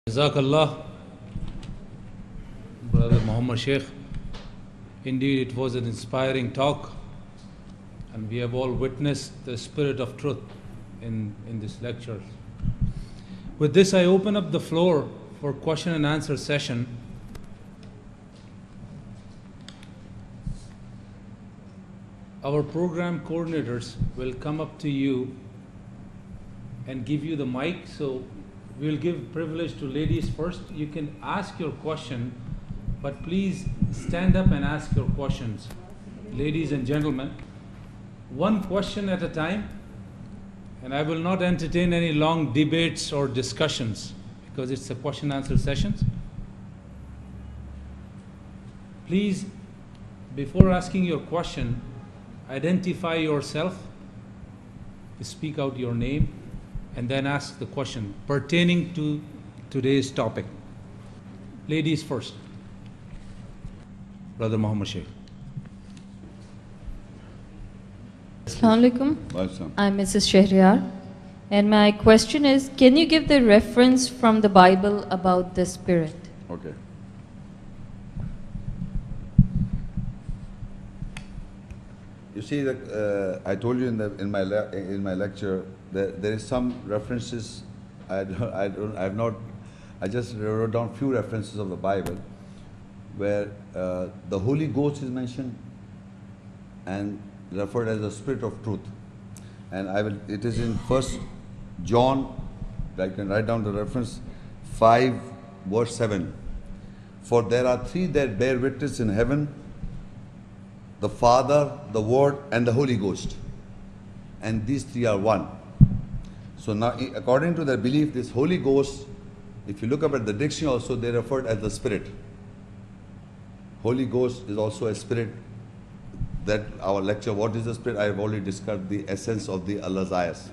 Jazakallah, Brother Muhammad Shaikh. Indeed, it was an inspiring talk, and we have all witnessed the spirit of truth in this lecture. With this, I open up the floor for question and answer session. Our program coordinators will come up to you and give you the mic. So we'll give privilege to ladies first. You can ask your question, but please stand up and ask your questions. Ladies and gentlemen, one question at a time, and I will not entertain any long debates or discussions because it's a question and answer sessions. Please, before asking your question, identify yourself, speak out your name, and then ask the question pertaining to today's topic. Ladies first. Brother Muhammad Shaikh. Assalamu alaikum. I'm Mrs. Shahryar, and my question is, can you give the reference from the Bible about the Spirit? Okay. You see, I told you in my lecture that there is some references. I just wrote down few references of the Bible where the Holy Ghost is mentioned and referred as the Spirit of Truth. And it is in 1 John, I can write down the reference, 5 verse 7. For there are three that bear witness in heaven, the Father, the Word, and the Holy Ghost. And these three are one. So now, according to their belief, this Holy Ghost, if you look up at the dictionary also, they referred as the Spirit. Holy Ghost is also a spirit. That our lecture, what is the Spirit? I have already discussed the essence of the Allah's ayahs.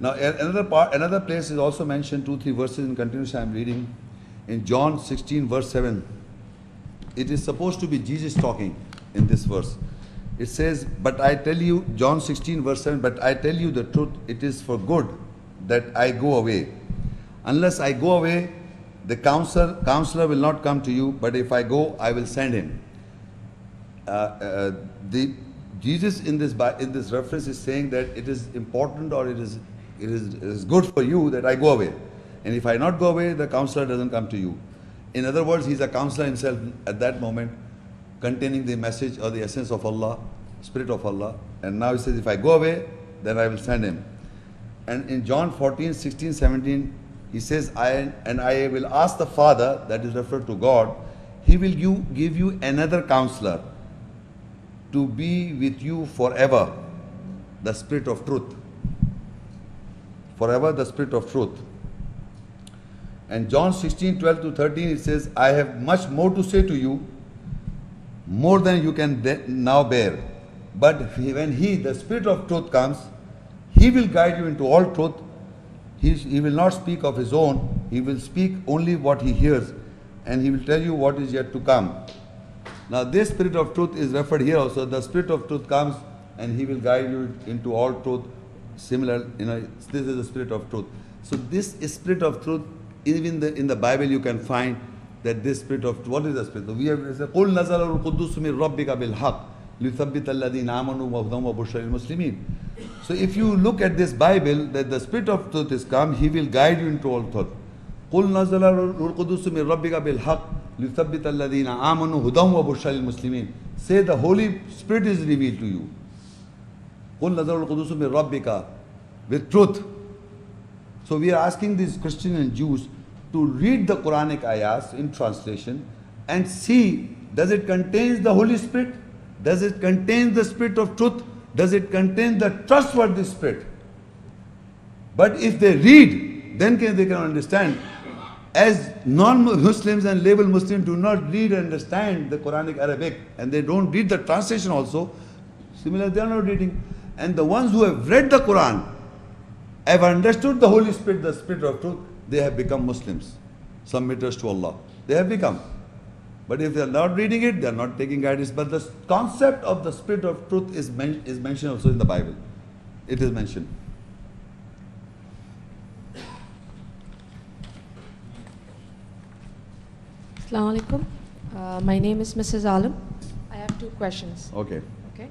Now another place is also mentioned, 2-3 verses in continuation I am reading. In John 16 verse 7, it is supposed to be Jesus talking in this verse. It says, but I tell you, John 16 verse 7, but I tell you the truth, it is for good that I go away. Unless I go away, the counselor will not come to you, but if I go, I will send him. Jesus in this reference is saying that it is important, or it is good for you that I go away. And if I not go away, the counselor doesn't come to you. In other words, he's a counselor himself at that moment, containing the message or the essence of Allah, Spirit of Allah. And now he says, if I go away, then I will send him. And in John 14, 16, 17, he says, I will ask the Father, that is referred to God, he will give you another counselor to be with you forever, the Spirit of truth. Forever, the Spirit of truth. And John 16, 12 to 13, it says, I have much more to say to you, more than you can now bear. But when he, the Spirit of truth, comes, he will guide you into all truth. He will not speak of his own. He will speak only what he hears, and he will tell you what is yet to come. Now this Spirit of truth is referred here also. The Spirit of truth comes and he will guide you into all truth. Similar, this is the Spirit of truth. So this is Spirit of truth. Even in the Bible you can find that this Spirit of, what is the Spirit? We have said, قُلْ نَزَلَ الْقُدُّسُ مِنْ رَبِّكَ بِالْحَقِّ لِيُثَبِّتَ الَّذِينَ آمَنُوا وَهُدًى وَبُشْرَى لِلْمُسْلِمِينَ. So if you look at this Bible, that the Spirit of truth is come, he will guide you into all truth. قُلْ نَزَلَ الْقُدُّسُ مِنْ رَبِّكَ بِالْحَقِّ لِيُثَبِّتَ الَّذِينَ آمَنُوا هُدًى وَبُشْرَى لِلْمُسْلِمِينَ. Say the Holy Spirit is revealed to you. قُلْ نَزَلَ الْقُدُّسُ مِنْ رَبِّكَ, with truth. So we are asking these Christians and Jews to read the Quranic ayahs in translation and see, does it contain the Holy Spirit? Does it contain the Spirit of truth? Does it contain the trustworthy Spirit? But if they read, then they can understand. As non-Muslims and label Muslims do not read and understand the Quranic Arabic, and they don't read the translation also, similarly they are not reading. And the ones who have read the Quran, have understood the Holy Spirit, the Spirit of truth, they have become Muslims, submitters to Allah. They have become. But if they are not reading it, they are not taking guidance. But the concept of the Spirit of truth is mentioned also in the Bible. It is mentioned. Assalamu alaikum. My name is Mrs. Alam. I have two questions. Okay. Okay.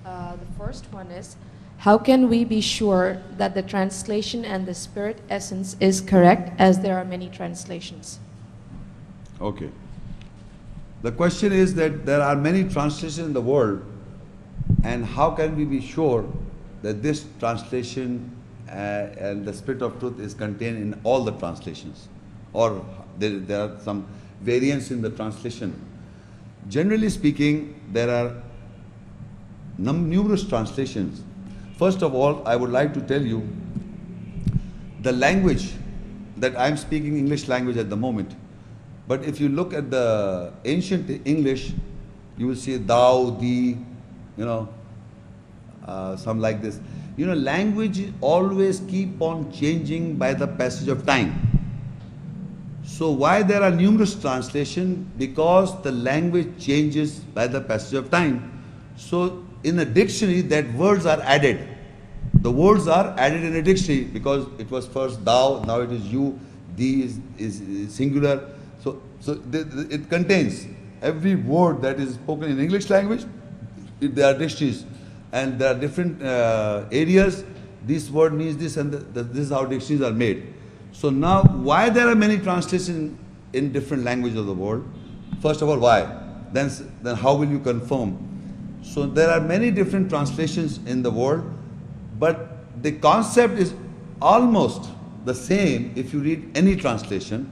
The first one is, how can we be sure that the translation and the spirit essence is correct, as there are many translations? Okay. The question is that there are many translations in the world, and how can we be sure that this translation and the spirit of truth is contained in all the translations, or there are some variants in the translation? Generally speaking, there are numerous translations. First of all, I would like to tell you the language that I'm speaking English language at the moment. But if you look at the ancient English, you will see thou, thee, some like this. Language always keep on changing by the passage of time. So why there are numerous translations? Because the language changes by the passage of time. So in a dictionary, that words are added. The words are added in a dictionary because it was first thou, now it is you, thee is singular. So it contains every word that is spoken in English language. There are dictionaries, and there are different areas. This word means this, and this is how dictionaries are made. So now, why there are many translations in different languages of the world? First of all, why? Then how will you confirm? So there are many different translations in the world, but the concept is almost the same if you read any translation,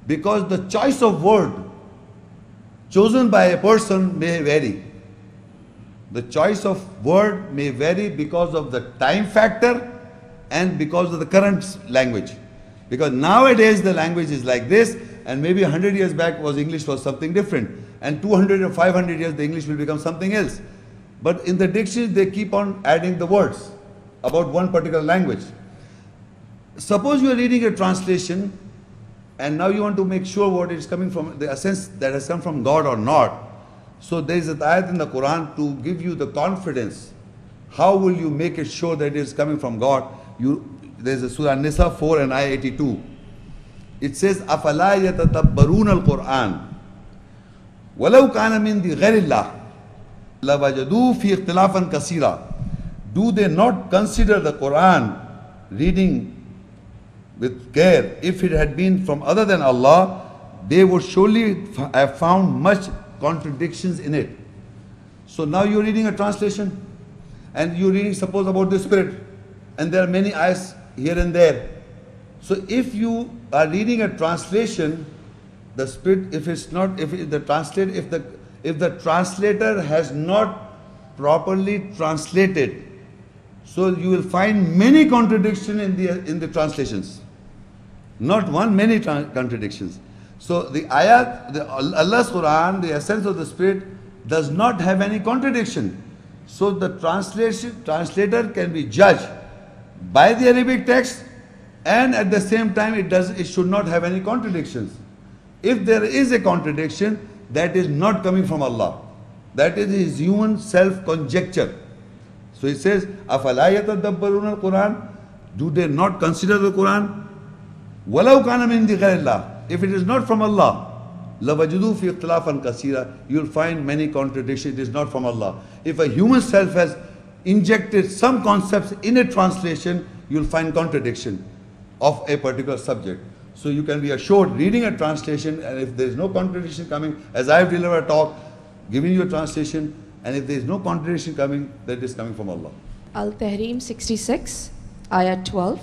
because the choice of word chosen by a person may vary. The choice of word may vary because of the time factor and because of the current language. Because nowadays the language is like this, and maybe 100 years back English was something different, and 200 or 500 years the English will become something else. But in the dictionary they keep on adding the words about one particular language. Suppose you are reading a translation and now you want to make sure what is coming from, the essence that has come from God or not. So there is a ayat in the Quran to give you the confidence. How will you make it sure that it is coming from God? There is a Surah Nisa 4 and ayah 82. It says, أَفَلَا يَتَتَبَّرُونَ الْقُرْآنَ وَلَوْ كَانَ مِنْ دِي غَيْرِ اللَّهِ لَوَجَدُوا فِي اخْتِلَافًا كَثِيرًا. Do they not consider the Quran reading with care? If it had been from other than Allah, they would surely have found much contradictions in it. So now you're reading a translation, and you're reading, suppose, about the spirit, and there are many ayahs here and there. So if you are reading a translation, the spirit, if the translator has not properly translated, so you will find many contradictions in the translations. Not one, many contradictions. So the ayat, Allah's Quran, the essence of the spirit, does not have any contradiction. So the translator can be judged by the Arabic text, and at the same time it should not have any contradictions. If there is a contradiction, that is not coming from Allah. That is his human self-conjecture. So he says, أَفَلَا يَتَدَبَّرُونَ الْقُرْآنَ. Do they not consider the Quran? وَلَوْ كَانَ مِنْ دِي غَيْرِ اللَّهِ. If it is not from Allah, لَوَجَدُوا فِي اخْتِلَافًا كَثِيرًا. You will find many contradictions. It is not from Allah. If a human self has injected some concepts in a translation, you will find contradiction of a particular subject. So you can be assured, reading a translation, and if there is no contradiction coming, as I have delivered a talk, giving you a translation, and if there is no contradiction coming, that is coming from Allah. Al-Tahrim 66, ayah 12.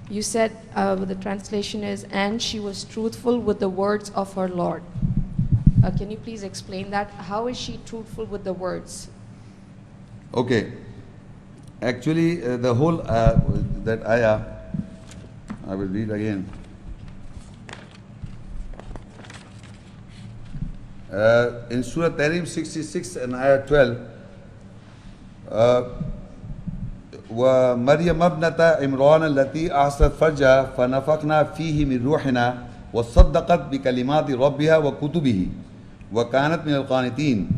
You said the translation is, and she was truthful with the words of her Lord. Can you please explain that? How is she truthful with the words? Okay. Actually, the whole, that ayah, I will read again. In Surah Tahrim 66 and ayah 12, وَمَرْيَمَ ابْنَةَ عِمْرَانَ الَّتِي أَحْصَنَتْ فَرْجَهَا فَنَفَخْنَا فِيهِ مِنْ رُوحِنَا وَصَدَّقَتْ بِكَلِمَاتِ رَبِّهَا وَكُتُبِهِ وَكَانَتْ مِنَ الْقَانِتِينَ.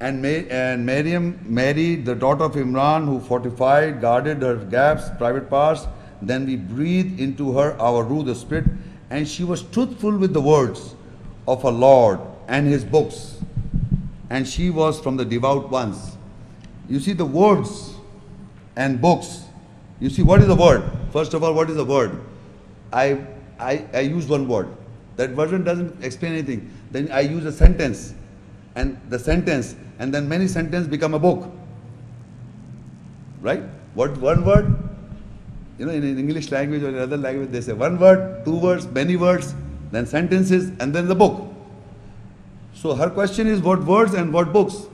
And Mary, the daughter of Imran, who fortified, guarded her gaps, private parts, then we breathed into her our ruh, the spirit, and she was truthful with the words of her Lord and his books, and she was from the devout ones. You see the words and books. You see, what is the word? First of all, what is the word? I use one word. That version doesn't explain anything. Then I use a sentence, and the sentence, and then many sentences become a book. Right? What one word? You know, in English language or in other language, they say one word, two words, many words, then sentences, and then the book. So her question is what words and what books?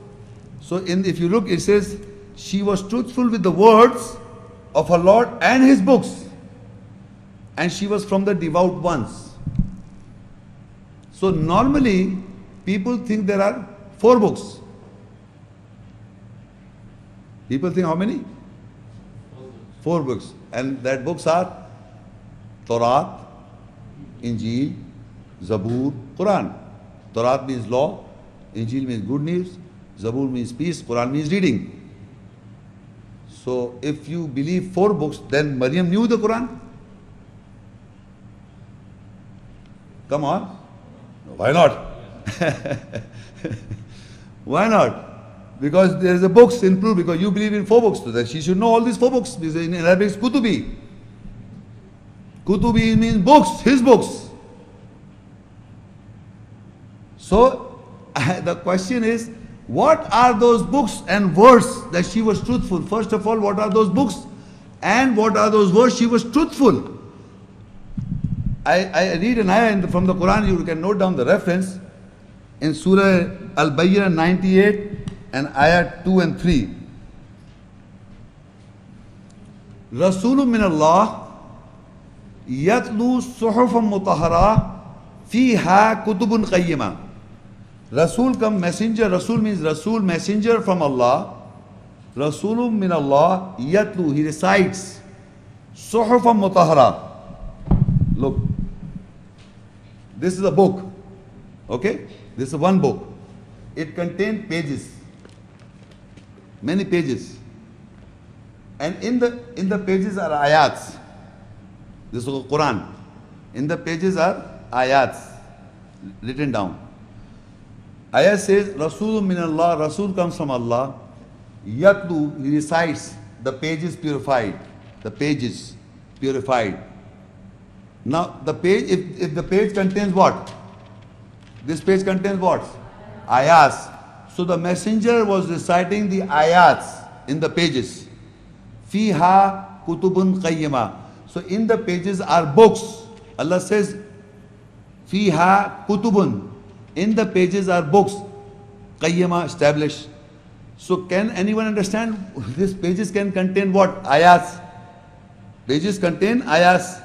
So if you look, it says she was truthful with the words of her Lord and his books, and she was from the devout ones. So normally people think there are 4 books. People think how many? 4 books. And that books are Torah, Injil, Zabur, Quran. Torah means law, Injil means good news, Zabur means peace, Quran means reading. So if you believe 4 books, then Maryam knew the Quran? Come on. Why not? Why not? Because there is a books in proof, because you believe in 4 books, so that she should know all these 4 books. In Arabic it's Kutubi. Kutubi means books, his books. So the question is, what are those books and words that she was truthful? First of all, what are those books and what are those words she was truthful? I read an ayah from the Quran, you can note down the reference, in Surah Al-Bayyinah 98 and ayah 2 and 3. Rasulun min Allah yatlu suhufan mutahhara fiha kutubun qayyima. Rasul come messenger, Rasul means Rasul, messenger from Allah. Rasulun min Allah yatlu, he recites suhufan mutahhara. Look, this is a book, okay? This is one book. It contains pages, many pages, and in the pages are ayats. This is the Quran. In the pages are ayats written down. Ayat says, Rasulun min Allah, Rasul comes from Allah. Yatlu, he recites, the pages purified. The pages purified. Now the page, if the page contains what? This page contains what? Ayats. So the messenger was reciting the ayats in the pages. Fiha kutubun qayyima. So in the pages are books. Allah says, Fiha kutubun. In the pages are books. Qayyima, established. So can anyone understand? These pages can contain what? Ayats. Pages contain ayats.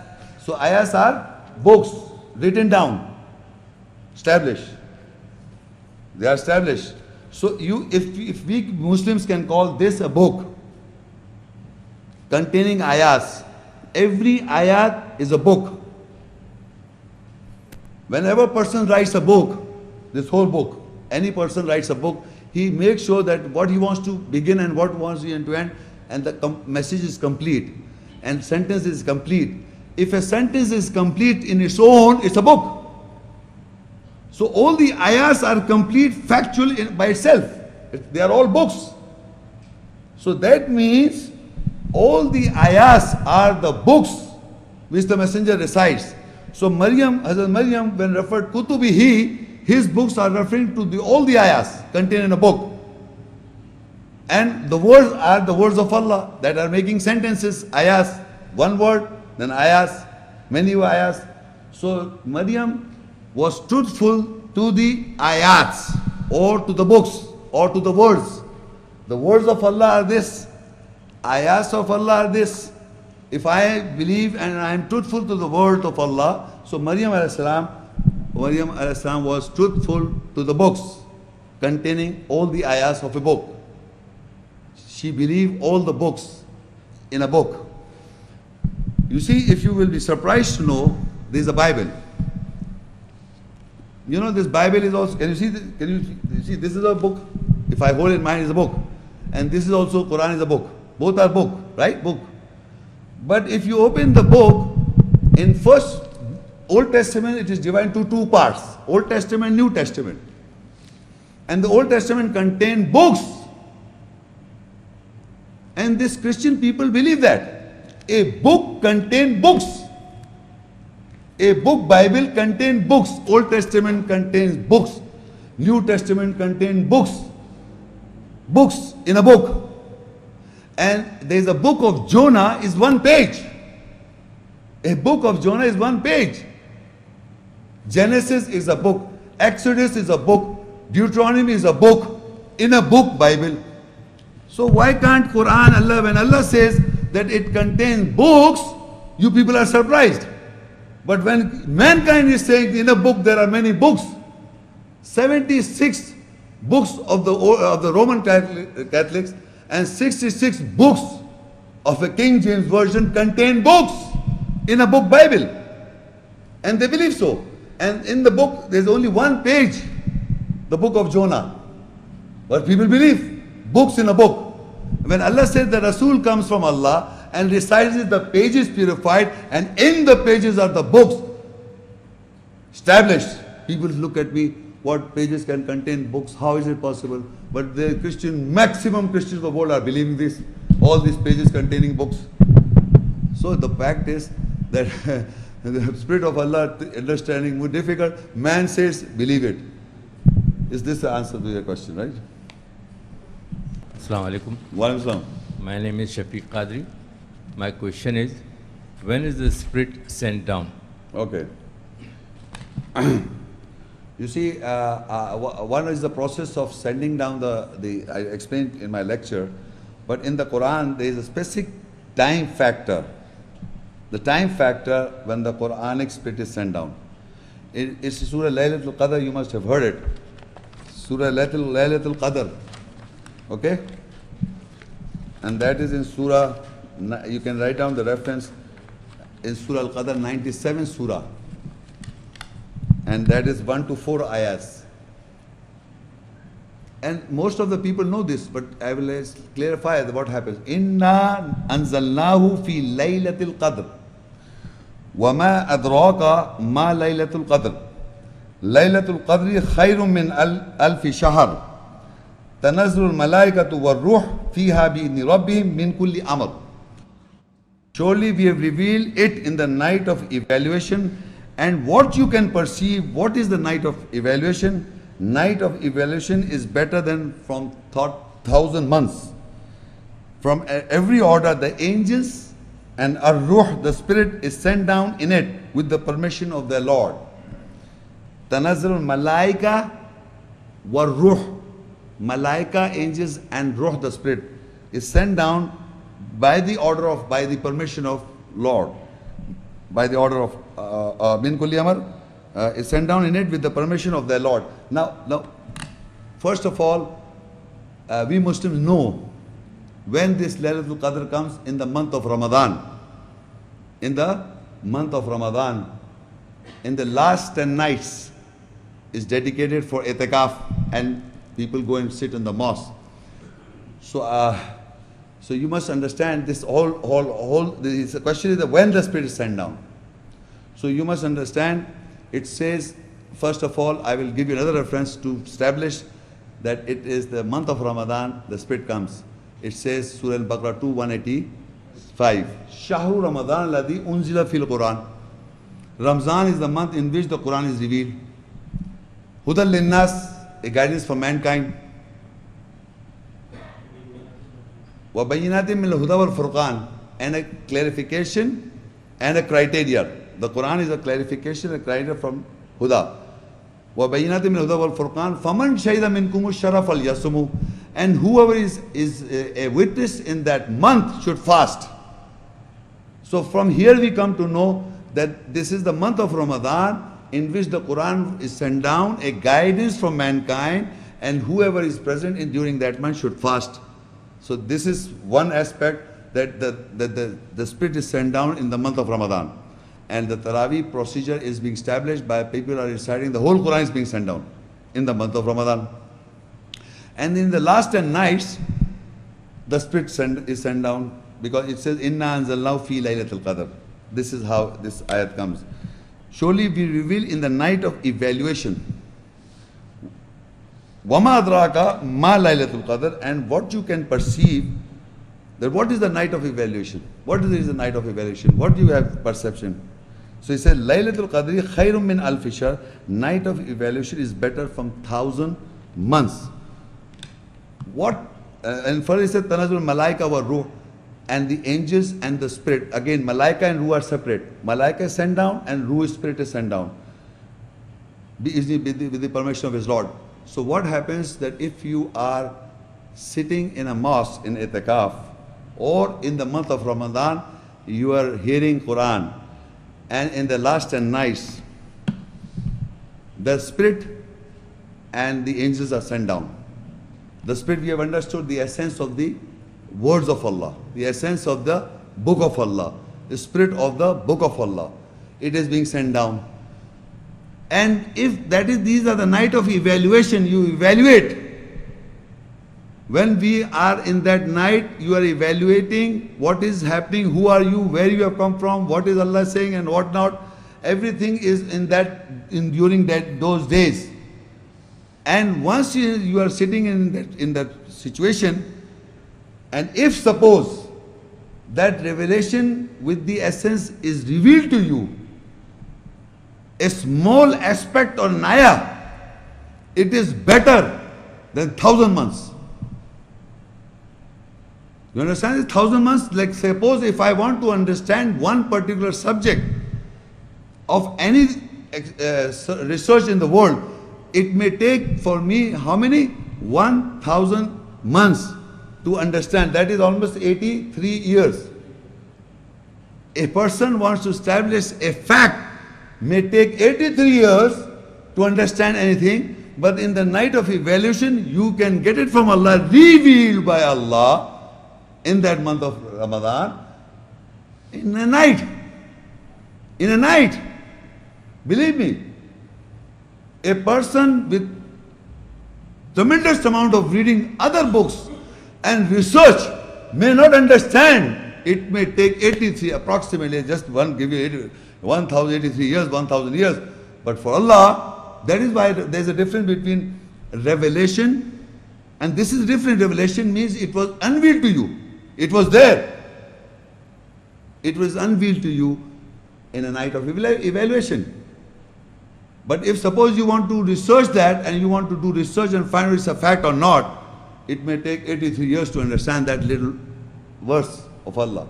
So ayats are books written down, established. They are established. So if we Muslims can call this a book containing ayats, every ayat is a book. Whenever a person writes a book, this whole book, any person writes a book, he makes sure that what he wants to begin and what wants to end to end, and the message is complete, and sentence is complete. If a sentence is complete in its own, it's a book. So all the ayahs are complete, factual by itself. They are all books. So that means all the ayahs are the books which the messenger recites. So Maryam, Hazrat Maryam, when referred kutubihi, his books are referring to all the ayahs contained in a book. And the words are the words of Allah that are making sentences, ayahs, one word, then ayahs, many ayahs. So Maryam was truthful to the ayats, or to the books, or to the words. The words of Allah are this, ayahs of Allah are this. If I believe and I am truthful to the word of Allah, so Maryam alayhi salam was truthful to the books containing all the ayahs of a book. She believed all the books in a book. You see, if you will be surprised to know, there is a Bible. You know, this Bible is also, can you see, this is a book. If I hold in mind, is a book. And this is also, Quran is a book. Both are book, right? Book. But if you open the book, in first Old Testament, it is divided into two parts, Old Testament, New Testament. And the Old Testament contained books. And these Christian people believe that. A book contains books. A book, Bible, contains books. Old Testament contains books. New Testament contains books. Books in a book. And there is a book of Jonah is one page. A book of Jonah is one page. Genesis is a book. Exodus is a book. Deuteronomy is a book. In a book, Bible. So why can't Quran, Allah, when Allah says that it contains books, you people are surprised. But when mankind is saying in a book there are many books, 76 books of the Roman Catholics and 66 books of a King James Version contain books in a book Bible. And they believe so. And in the book there's only one page, the book of Jonah. But people believe books in a book. When Allah says that Rasul comes from Allah and recites it, the pages purified, and in the pages are the books established. People look at me, what pages can contain books? How is it possible? But the maximum Christians of the world are believing this. All these pages containing books. So the fact is that the Spirit of Allah, understanding more difficult. Man says, believe it. Is this the answer to your question, right? Assalamu alaikum. Wa alaikum salam. My name is Shafiq Qadri. My question is, when is the Spirit sent down? Okay. You see, one is the process of sending down I explained in my lecture, but in the Quran there is a specific time factor. The time factor when the Quranic Spirit is sent down. It's Surah Laylatul Qadr, you must have heard it. Surah Laylatul Qadr. Okay? And that is in Surah, you can write down the reference, in Surah Al-Qadr, 97 Surah. And that is 1 to 4 ayahs. And most of the people know this, but I will clarify what happens. Inna anzalnahu fi laylatil qadr. Wama adraka ma laylatul qadr. Laylatul qadri khayrun min alfi shahr. Tanazzul malaikatu war ruh fiha bi'idhni rabbihim min kulli amr. Surely we have revealed it in the night of evaluation. And what you can perceive, what is the night of evaluation? Night of evaluation is better than from 1,000 months. From every order, the angels and ar-ruh, the spirit, is sent down in it with the permission of the Lord. Tanazzalul malaika war ruh. Malaika, angels, and ruh, the spirit, is sent down by the permission of Lord. By the order of min kulli amr, is sent down in it with the permission of their Lord. Now, first of all, we Muslims know when this Laylatul Qadr comes in the month of Ramadan. In the month of Ramadan, in the last 10 nights is dedicated for itikaf, and people go and sit in the mosque. So you must understand this the question is that when the Spirit is sent down. So you must understand, it says, first of all, I will give you another reference to establish that it is the month of Ramadan, the Spirit comes. It says, Surah Al-Baqarah 2:185. Shahru Ramadan ladhi unzila fil Quran. Ramzan is the month in which the Quran is revealed. Hudal linnas, a guidance for mankind. وَبَيِّنَاتٍ مِّنَ الْهُدَى وَالْفُرْقَانِ, and a clarification and a criteria. The Quran is a clarification and a criteria from Huda. وَبَيِّنَاتٍ مِّنَ الْهُدَى وَالْفُرْقَانِ فَمَنْ شَهِدَ مِنْكُمُ الشَّهْرَ فَلْيَصُمْهُ, and whoever is a witness in that month should fast. So from here we come to know that this is the month of Ramadan in which the Quran is sent down, a guidance from mankind, and whoever is present during that month should fast. So this is one aspect, that the Spirit is sent down in the month of Ramadan. And the Taraweeh procedure is being established by people who are reciting, the whole Quran is being sent down in the month of Ramadan. And in the last 10 nights, the Spirit is sent down, because it says, Inna anzalnahu fi laylatul qadr. This is how this ayat comes. Surely we reveal in the night of evaluation. Wama adraka ma laylatul qadr, and what you can perceive, that what is the night of evaluation? What is the night of evaluation? What do you have perception? So he said, Laylatul Qadri khairum min alfi shahr, night of evaluation is better from 1,000 months. What? And further he said, Tanazul malaika wa ruh, and the angels and the spirit. Again, malaika and ruh are separate. Malaika is sent down and ruh spirit is sent down with the permission of his Lord. So what happens that if you are sitting in a mosque in itikaf, or in the month of Ramadan, you are hearing Quran, and in the last 10 nights, the spirit and the angels are sent down. The spirit, we have understood the essence of the words of Allah, the essence of the book of Allah, the spirit of the book of Allah. It is being sent down. And if that is, these are the night of evaluation, you evaluate. When we are in that night, you are evaluating what is happening, who are you, where you have come from, what is Allah saying and what not. Everything is in that, during those days. And once you are sitting in that situation, and if suppose that revelation with the essence is revealed to you, a small aspect or naya, it is better than 1,000 months. You understand? 1,000 months, like suppose if I want to understand one particular subject of any research in the world, it may take for me how many? 1,000 months to understand. That is almost 83 years. A person wants to establish a fact, may take 83 years to understand anything, but in the night of evaluation, you can get it from Allah, revealed by Allah, in that month of Ramadan, in a night. In a night. Believe me, a person with tremendous amount of reading other books and research may not understand. It may take 83, approximately, just one, give you 1,083 years, 1,000 years. But for Allah, that is why there is a difference between revelation, and this is different. Revelation means it was unveiled to you. It was there. It was unveiled to you in a night of evaluation. But if suppose you want to research that, and you want to do research and find it's a fact or not, it may take 83 years to understand that little verse of Allah.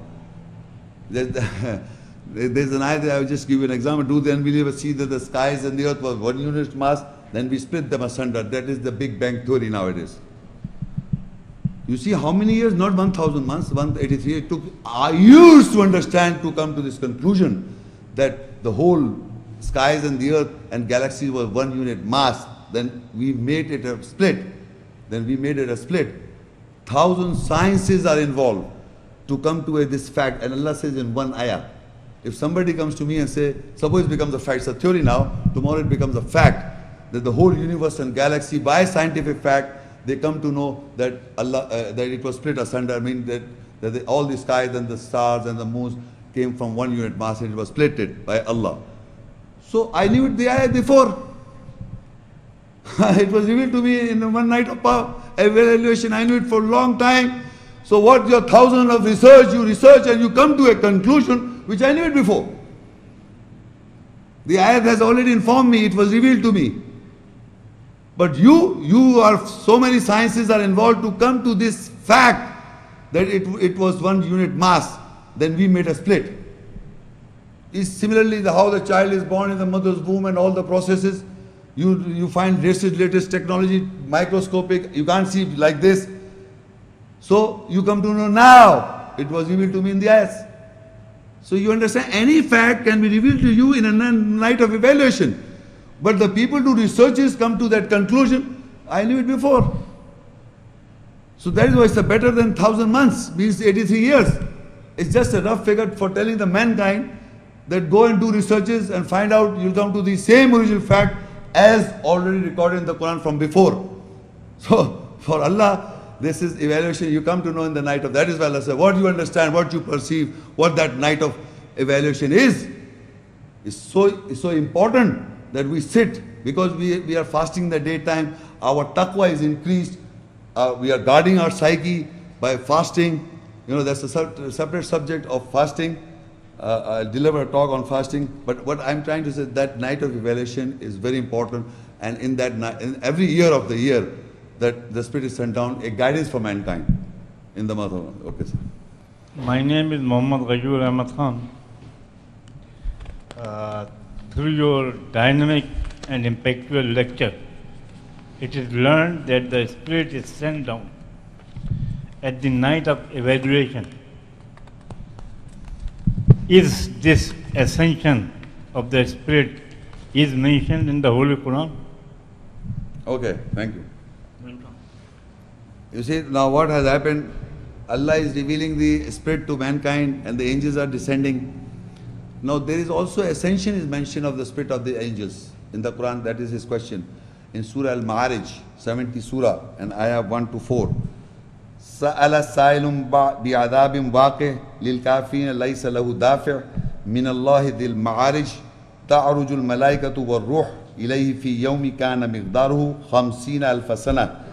There's an ayah, I will just give you an example. Do the unbelievers see that the skies and the earth was one unit mass? Then we split them asunder. That is the Big Bang theory nowadays. You see how many years? Not 1,000 months, 183. It took years to understand, to come to this conclusion that the whole skies and the earth and galaxies were one unit mass. Then we made it a split. 1,000 sciences are involved to come to this fact. And Allah says in one ayah, if somebody comes to me and say, suppose it becomes a fact, it's a theory now, tomorrow it becomes a fact, that the whole universe and galaxy, by scientific fact, they come to know that Allah, that it was split asunder. I mean that all the skies and the stars and the moons came from one unit mass, and it was splitted by Allah. So I knew it the ayah before. It was revealed to me in one night of evaluation. I knew it for a long time. So what your 1,000 of research, you research and you come to a conclusion which I knew it before. The ayat has already informed me, it was revealed to me. But you are, so many sciences are involved to come to this fact that it was one unit mass. Then we made a split. Is similarly how the child is born in the mother's womb and all the processes. You find latest technology, microscopic, you can't see like this. So you come to know now, it was revealed to me in the ayahs. So you understand, any fact can be revealed to you in a night of evaluation. But the people do researches come to that conclusion, I knew it before. So that is why it's better than 1,000 months, means 83 years. It's just a rough figure for telling the mankind that go and do researches and find out, you'll come to the same original fact as already recorded in the Quran from before. So for Allah, this is evaluation, you come to know in the night of, that is why Allah said, what you understand, what you perceive, what that night of evaluation is. It's so important that we sit, because we are fasting the daytime. Our taqwa is increased. We are guarding our psyche by fasting. That's a separate subject of fasting. I'll deliver a talk on fasting. But what I'm trying to say, that night of evaluation is very important. And in that night, in every year of the year, that the Spirit is sent down, a guidance for mankind in the month of. Okay, sir. My name is Muhammad Ghayur Ahmad Khan. Through your dynamic and impactful lecture, it is learned that the Spirit is sent down at the night of evaluation. Is this ascension of the Spirit is mentioned in the Holy Quran? Okay, thank you. You see, now what has happened? Allah is revealing the Spirit to mankind and the angels are descending. Now there is also ascension is mentioned of the Spirit of the angels in the Quran. That is his question. In Surah Al-Ma'arij, 70 Surah, and ayah 1 to 4. سأل سائل بعذاب واقع للكافرين ليس له دافع من الله ذي المعارج تعرج الملائكة والروح إليه في يوم كان مقداره 50,000 سنة.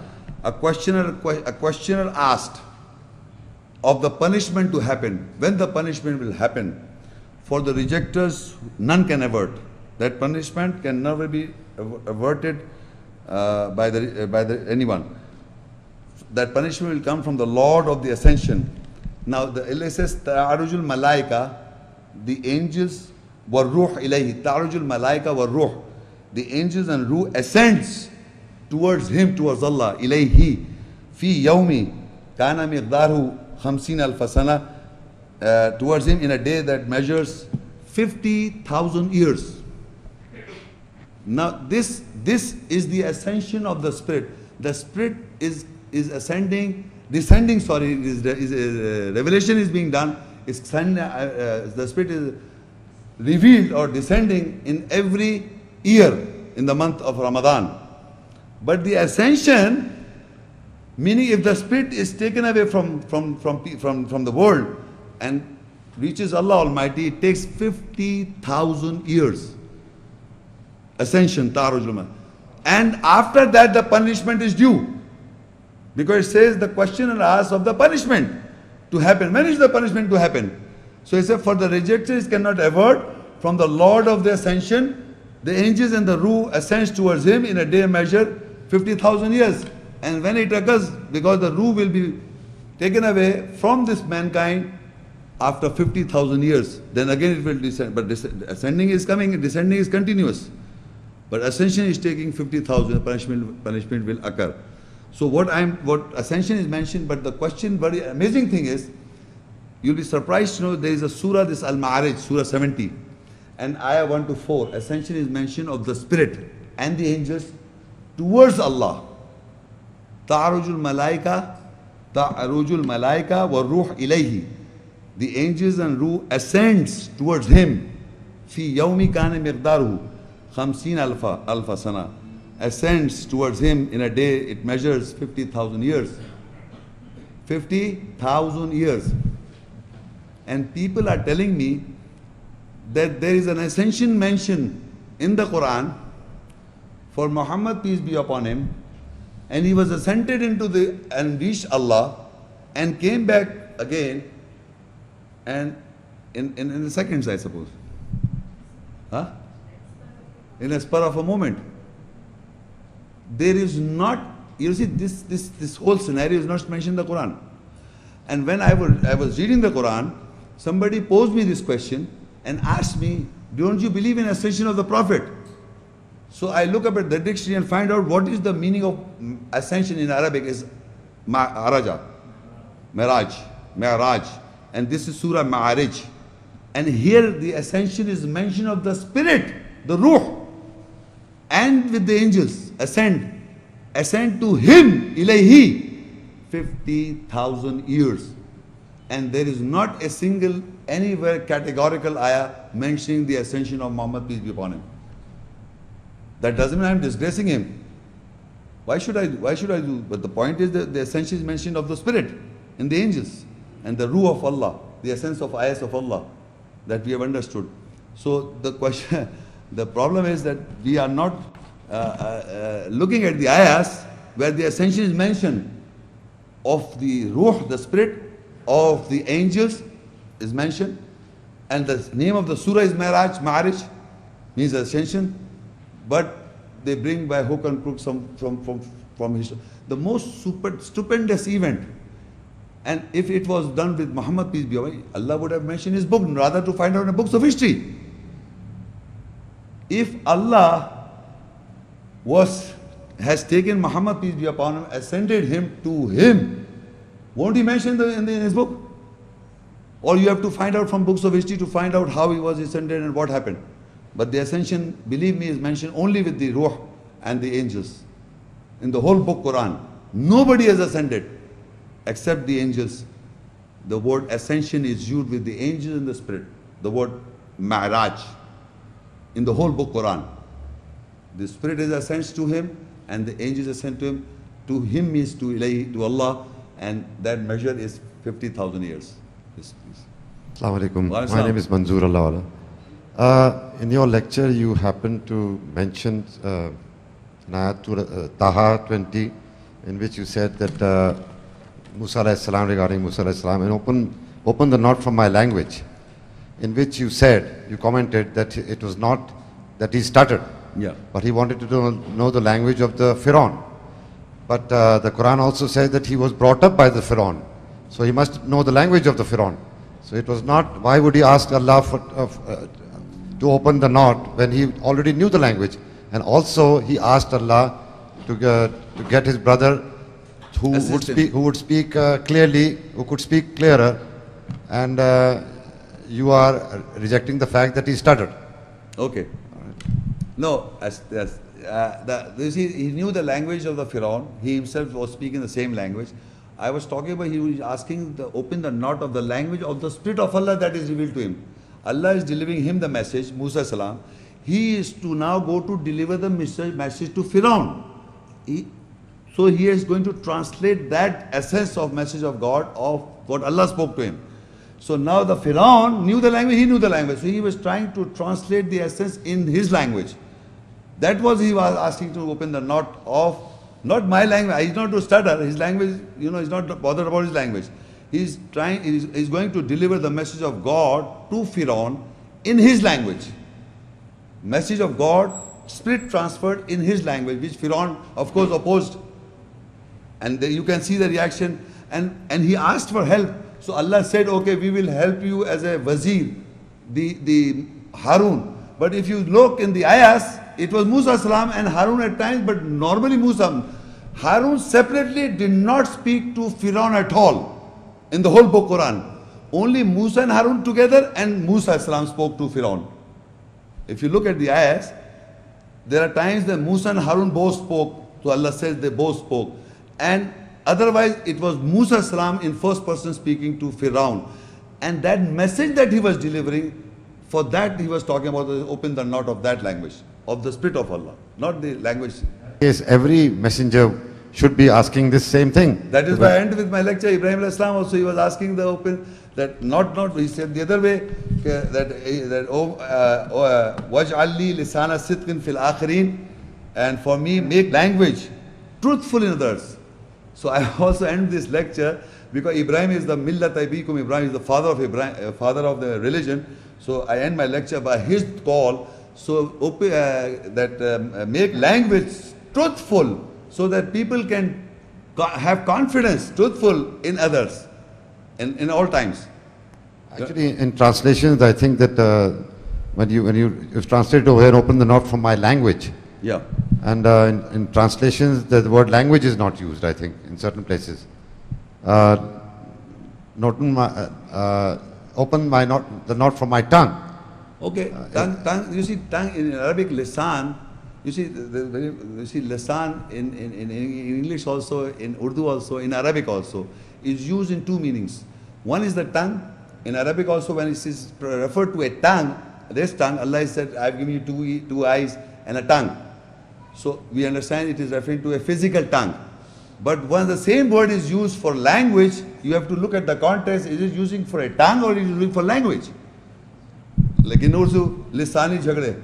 A questioner asked of the punishment to happen. When the punishment will happen? For the rejectors, none can avert. That punishment can never be averted by anyone. That punishment will come from the Lord of the Ascension. Now the Allah says, Ta'arujul Malaika, the angels were ruh ilayhi. Ta'arujul Malaika were ruh. The angels and ruh ascends towards him, towards Allah. Ilayhi. Fi yawmi kana miqdaruhu 50,000 sana. Towards him in a day that measures 50,000 years. Now this is the ascension of the Spirit. The Spirit is ascending, descending, revelation is being done. The Spirit is revealed or descending in every year in the month of Ramadan. But the ascension, meaning if the Spirit is taken away from the world and reaches Allah Almighty, it takes 50,000 years. Ascension, Ta'arujul. And after that the punishment is due. Because it says the questioner asks of the punishment to happen. When is the punishment to happen? So he said, for the rejectors cannot avert from the Lord of the Ascension. The angels and the ruh ascends towards him in a day measured 50,000 years. And when it occurs, because the ruh will be taken away from this mankind after 50,000 years, then again it will descend. But ascending is coming, descending is continuous. But ascension is taking 50,000, punishment will occur. So what ascension is mentioned, but the question, very amazing thing is, you'll be surprised to know there is a surah, this Al-Ma'arij, surah 70, and ayah 1 to 4, ascension is mentioned of the Spirit and the angels towards Allah. Ta'arujul malaika wa ruh ilayhi. The angels and ruh ascends towards him. Fi yawmi kana miqdaruhu 50,000 sana. Ascends towards him in a day, it measures 50,000 years. 50,000 years. And people are telling me that there is an ascension mentioned in the Quran for Muhammad, peace be upon him, and he was ascended and reached Allah and came back again, and in the seconds, I suppose. Huh? In a spur of a moment. There is not, you see, this whole scenario is not mentioned in the Quran. And when I was reading the Quran, somebody posed me this question and asked me, don't you believe in ascension of the Prophet? So I look up at the dictionary and find out what is the meaning of ascension in Arabic is Ma'araja, Mi'raj. And this is Surah Ma'arij. And here the ascension is mention of the Spirit, the Ruh, and with the angels, ascend to him, ilayhi, 50,000 years. And there is not a single, anywhere categorical ayah mentioning the ascension of Muhammad, peace be upon him. That doesn't mean I'm disgracing him. Why should I do? But the point is that the ascension is mentioned of the Spirit and the angels and the Ruh of Allah, the essence of ayahs of Allah that we have understood. So the question, the problem is that we are not looking at the ayahs where the ascension is mentioned of the ruh, the spirit of the angels is mentioned, and the name of the surah is Ma'arij, means ascension, but they bring by hook and crook some from history. The most stupendous event, and if it was done with Muhammad, peace be upon him, Allah would have mentioned his book rather to find out in the books of history. If Allah has taken Muhammad, peace be upon him, ascended him to him, won't he mention in his book? Or you have to find out from books of history to find out how he was ascended and what happened. But the ascension, believe me, is mentioned only with the ruh and the angels. In the whole book Quran, nobody has ascended except the angels. The word ascension is used with the angels and the spirit. The word Ma'raj in the whole book Quran. The spirit is ascends to him and the angels ascend to him. To him means to Ilahi, to Allah, and that measure is 50,000 years. Yes, please. Assalamu alaikum. My name is Manzoor Allah. In your lecture, you happened to mention Taha 20, in which you said that Musa alayhi salam, regarding Musa alayhi salam, and open the knot from my language, in which you said, you commented that it was not that he stuttered, but he wanted to know the language of the Pharaoh. But the Quran also says that he was brought up by the Pharaoh, so he must know the language of the Pharaoh. So it was not, why would he ask Allah to open the knot when he already knew the language? And also he asked Allah to get his brother who would speak clearly, who could speak clearer, and you are rejecting the fact that he stuttered. Okay. No, you see, he knew the language of the Pharaoh. He himself was speaking the same language. I was talking about, he was asking to open the knot of the language of the Spirit of Allah that is revealed to him. Allah is delivering him the message, Musa salam. He is to now go to deliver the message to Pharaoh. So he is going to translate that essence of message of God, of what Allah spoke to him. So now the Pharaoh knew the language, he knew the language. So he was trying to translate the essence in his language. That was, he was asking to open the knot of, not my language, he's not to stutter, his language, he's not bothered about his language. He's going to deliver the message of God to Pharaoh in his language. Message of God, spirit transferred in his language, which Pharaoh, of course, opposed. And you can see the reaction. And he asked for help. So Allah said, okay, we will help you as a wazir, the Harun. But if you look in the ayahs, it was Musa salam and Harun at times, but normally Musa. Harun separately did not speak to Pharaoh at all in the whole book Quran. Only Musa and Harun together, and Musa salam spoke to Pharaoh. If you look at the ayahs, there are times that Musa and Harun both spoke. So Allah says they both spoke. And otherwise it was Musa salam in first person speaking to Pharaoh. And that message that he was delivering, for that he was talking about open the knot of that language, of the Spirit of Allah, not the language. Yes, every messenger should be asking this same thing. That is why I end with my lecture. Ibrahim alayhi salam also, he was asking the open, that not, he said the other way, that waj'al li lisana sidqin fil akhirin, and for me make language truthful in others. So I also end this lecture because Ibrahim is the millat abikum, Ibrahim is the father of the religion. So I end my lecture by his call. So make language truthful so that people can have confidence, truthful in others, in all times. Actually, in translations, I think that when you translate over here, open the knot from my language. Yeah. And in translations, the word language is not used, I think, in certain places. Open the knot from my tongue. Okay, tongue, you see, tongue in Arabic, lisan, you see, lisan in English also, in Urdu also, in Arabic also, is used in two meanings. One is the tongue. In Arabic also, when it is referred to a tongue, this tongue, Allah said, I have given you two eyes and a tongue. So we understand it is referring to a physical tongue. But when the same word is used for language, you have to look at the context. Is it using for a tongue or is it using for language? लेकिन उर्दू लिसानी झगड़े.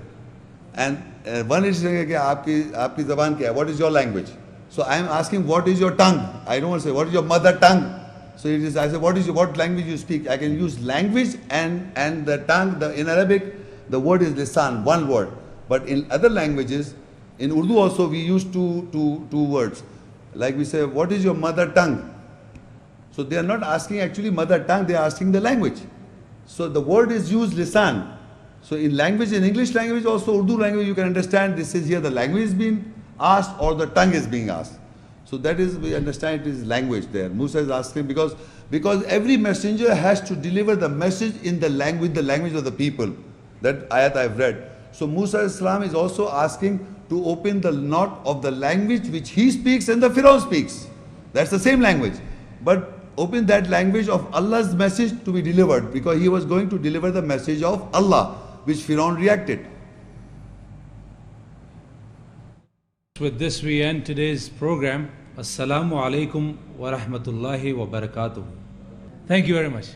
And one is saying कि आपकी ज़बान क्या है? What is your language? So I am asking, what is your tongue? I don't want to say what is your mother tongue. So it is, I say, what language you speak? I can use language and the tongue. In Arabic, the word is lisan, one word. But in other languages, in Urdu also we use two words. Like we say, what is your mother tongue? So they are not asking actually mother tongue, they are asking the language. So the word is used lisan. So in language, in English language also, Urdu language, you can understand this is here the language is being asked or the tongue is being asked. So that is, we understand it is language there. Musa is asking because every messenger has to deliver the message in the language of the people. That ayat I have read. So Musa Islam is also asking to open the knot of the language which he speaks and the Pharaoh speaks. That's the same language. But open that language of Allah's message to be delivered, because he was going to deliver the message of Allah, which Pharaoh reacted. With this we end today's program. Assalamu alaikum wa rahmatullahi wa barakatuh. Thank you very much.